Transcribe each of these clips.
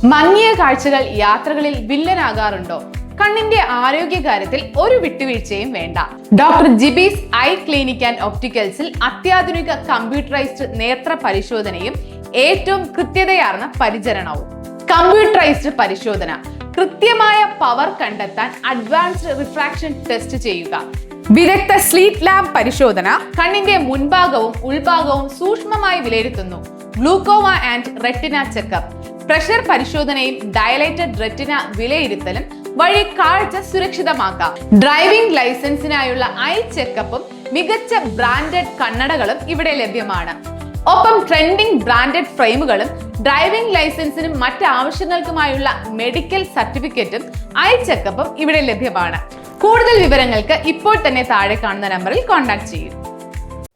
മങ്ങിയ കാഴ്ചകൾ യാത്രകളിൽ വില്ലനാകാറുണ്ടോ? കണ്ണിന്റെ ആരോഗ്യകാര്യത്തിൽ ഒരു വിട്ടുവീഴ്ചയും വേണ്ട. Doctor Jibi's eye clinic and ഒപ്റ്റിക്കൽസിൽ അത്യാധുനിക കമ്പ്യൂട്ടറൈസ്ഡ് നേത്ര പരിശോധനയും ഏറ്റവും കൃത്യതയാർന്ന പരിചരണവും. കമ്പ്യൂട്ടറൈസ്ഡ് പരിശോധന, കൃത്യമായ പവർ കണ്ടെത്താൻ അഡ്വാൻസ്ഡ് റിഫ്രാക്ഷൻ ടെസ്റ്റ് ചെയ്യുക. വിദഗ്ധ സ്ലീറ്റ് ലാമ്പ് പരിശോധന, കണ്ണിന്റെ മുൻഭാഗവും ഉൾഭാഗവും സൂക്ഷ്മമായി വിലയിരുത്തുന്നു. Glaucoma and retina checkup, pressure പരിശോധനയും ഡയലേറ്റഡ് റെറ്റിന വിലയിരുത്തലും വഴി കാഴ്ച സുരക്ഷിതമാക്കാം. ഡ്രൈവിംഗ് ലൈസൻസിനായുള്ള ഐ ചെക്കപ്പും മികച്ച ബ്രാൻഡഡ് കണ്ണടകളും ഇവിടെ ലഭ്യമാണ്. ഒപ്പം ട്രെൻഡിംഗ് ബ്രാൻഡഡ് ഫ്രെയിമുകളും ഡ്രൈവിംഗ് ലൈസൻസിനും മറ്റ് ആവശ്യങ്ങൾക്കുമായുള്ള മെഡിക്കൽ സർട്ടിഫിക്കറ്റും ഐ ചെക്കപ്പും ഇവിടെ ലഭ്യമാണ്. കൂടുതൽ വിവരങ്ങൾക്ക് ഇപ്പോൾ തന്നെ താഴെ കാണുന്ന നമ്പറിൽ കോൺടാക്ട് ചെയ്യൂ.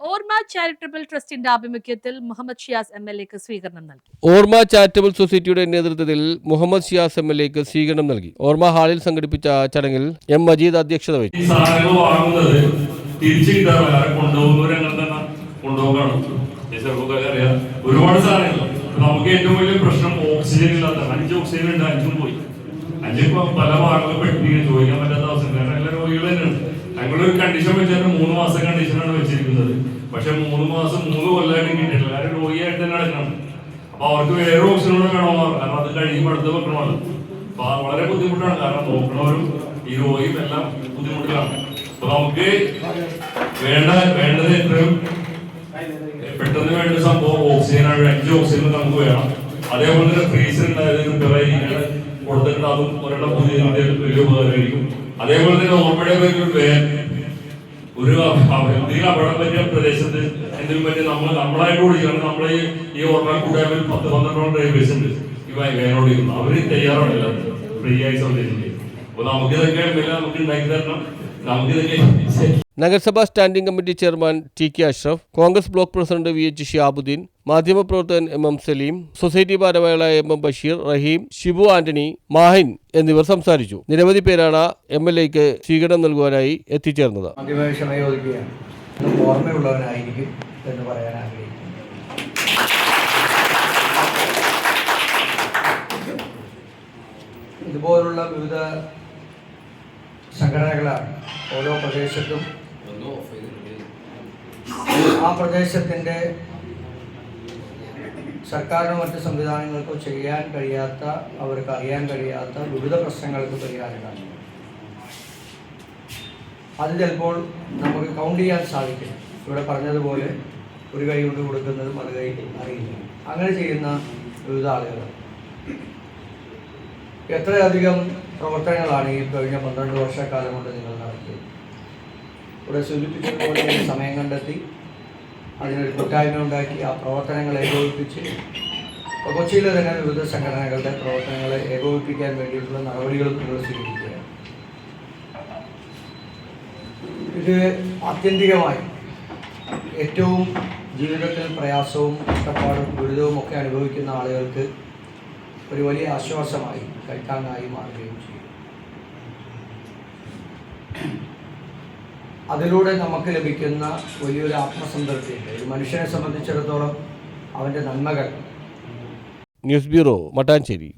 ഓർമ്മ ചാരിറ്റബിൾ ട്രസ്റ്റിന്റെ ആഭിമുഖ്യത്തിൽ മുഹമ്മദ് ഷിയാസ് MLA സ്വീകരണം നൽകി. ഓർമ്മ ചാരിറ്റബിൾ സൊസൈറ്റിയുടെ നേതൃത്വത്തിൽ മുഹമ്മദ് ഷിയാസ് MLA സ്വീകരണം നൽകി. ഓർമ്മ ഹാളിൽ സംഘടിപ്പിച്ച ചടങ്ങിൽ M മജീദ് അധ്യക്ഷത വഹിച്ചു. ഒരുപാട് സാധനങ്ങൾ നമുക്ക് ഏറ്റവും വലിയ പ്രശ്നം ഓക്സിജൻ ഇല്ലാത്ത 5 ഓക്സിജൻ ഉണ്ട്, 5ഉം പോയി. 5 പല ഭാഗങ്ങളും പെട്ടിരിക്കുന്നു, ചോദിക്കാൻ പറ്റാത്ത അവസ്ഥ. കാരണം എല്ലാ രോഗികൾ തന്നെയാണ്. ഞങ്ങളൊരു കണ്ടീഷൻ വെച്ചാൽ 3 മാസം കണ്ടീഷനാണ് വെച്ചിരിക്കുന്നത്. പക്ഷെ 3 മാസം 3 കൊല്ലമായിട്ട് കിട്ടിയിട്ടില്ല. കാരണം രോഗിയായിട്ട് തന്നെ നടക്കണം. അപ്പൊ അവർക്ക് വേറെ ഓക്സിജൻ കൂടെ വേണമെന്ന് പറഞ്ഞു. കാരണം അത് കഴിയുമ്പോൾ അടുത്ത് വെക്കണമല്ലോ. അപ്പൊ വളരെ ബുദ്ധിമുട്ടാണ്. കാരണം നോക്കണവരും ഈ രോഗിയും എല്ലാം ബുദ്ധിമുട്ടിലാണ്. അപ്പൊ നമുക്ക് വേണ്ടത് എത്രയും പെട്ടെന്ന് വേണ്ട സംഭവം ഓക്സിജനാണ്. 5 ഓക്സിജൻ നമുക്ക് വേണം. അതേപോലെ തന്നെ ഫ്രീസർ കൊടുത്തിട്ട് അതും ഒരെണ്ണം പുതിയ വലിയ ഉപകാരമായിരിക്കും. അതേപോലെ തന്നെ ഓർമ്മയുടെ ഒരു എന്തെങ്കിലും അപകടം പറ്റിയ പ്രദേശത്ത് എന്തെങ്കിലും പറ്റി നമ്മളായിട്ട് ഓടിക്കണം. നമ്മളെ ഈ ഓർമ്മ കൂടായ്മ 10-12 ഡ്രൈവേഴ്സ് ഉണ്ട് ഈ വേനോടിക്കുന്നു. അവര് തയ്യാറാണില്ല ഫ്രീ ആയി സൗകര്യം. അപ്പൊ നമുക്കിതൊക്കെ നമുക്ക് ഉണ്ടാക്കി തരണം. നമുക്കിതൊക്കെ നഗരസഭാ standing committee chairman TK Ashraf, Congress block president VH Shihabuddin, മാധ്യമപ്രവർത്തകൻ MM സലീം, സൊസൈറ്റി ഭാരവാഹികളായ MM ബഷീർ, റഹീം, ഷിബു ആന്റണി, മാഹിൻ എന്നിവർ സംസാരിച്ചു. നിരവധി പേരാണ് MLAക്ക് സ്വീകരണം നൽകുവാനായി എത്തിച്ചേർന്നത്. ഓർമ്മയുള്ളവനായിരിക്കും എന്ന് പറയാൻ ആഗ്രഹിക്കുന്നു. ഇതുപോലുള്ള വിവിധ സംഘടനകളാണ് ഓരോ പ്രദേശത്തും ആ പ്രദേശത്തിൻ്റെ സർക്കാരിനോ മറ്റ് സംവിധാനങ്ങൾക്കോ ചെയ്യാൻ കഴിയാത്ത, അവർക്ക് അറിയാൻ കഴിയാത്ത വിവിധ പ്രശ്നങ്ങൾക്ക് പരിഹാരം കാണും. അത് ചിലപ്പോൾ നമുക്ക് കൗണ്ട് ചെയ്യാൻ സാധിക്കും. ഇവിടെ പറഞ്ഞതുപോലെ ഒരു കൈ കൊണ്ട് കൊടുക്കുന്നതും അത് കൈ അറിയില്ല. അങ്ങനെ ചെയ്യുന്ന വിവിധ ആളുകൾ എത്രയധികം പ്രവർത്തനങ്ങളാണ് ഈ കഴിഞ്ഞ 12 വർഷക്കാലം കൊണ്ട് നിങ്ങൾ നടത്തിയത്. ഇവിടെ സൂചിപ്പിച്ചതുപോലെ സമയം കണ്ടെത്തി അതിനൊരു കൂട്ടായ്മ ഉണ്ടാക്കി ആ പ്രവർത്തനങ്ങളെ ഏകോപിപ്പിച്ച് കൊച്ചിയിലെ തന്നെ വിവിധ സംഘടനകളുടെ പ്രവർത്തനങ്ങളെ ഏകോപിപ്പിക്കാൻ വേണ്ടിയിട്ടുള്ള നടപടികളും നിങ്ങൾ സ്വീകരിക്കുകയാണ്. ഇത് ആത്യന്തികമായി ഏറ്റവും ജീവിതത്തിൽ പ്രയാസവും കഷ്ടപ്പാടും ദുരിതവും ഒക്കെ അനുഭവിക്കുന്ന ആളുകൾക്ക് ഒരു വലിയ ആശ്വാസമായി കൈത്താങ്ങായി മാറുകയും ചെയ്യും. അതിലൂടെ നമുക്ക് ലഭിക്കുന്ന വലിയൊരു ആത്മസംതൃപ്തിയുണ്ട്. ഒരു മനുഷ്യനെ സംബന്ധിച്ചിടത്തോളം അവൻ്റെ നന്മകൾ. News bureau, Mattancherry.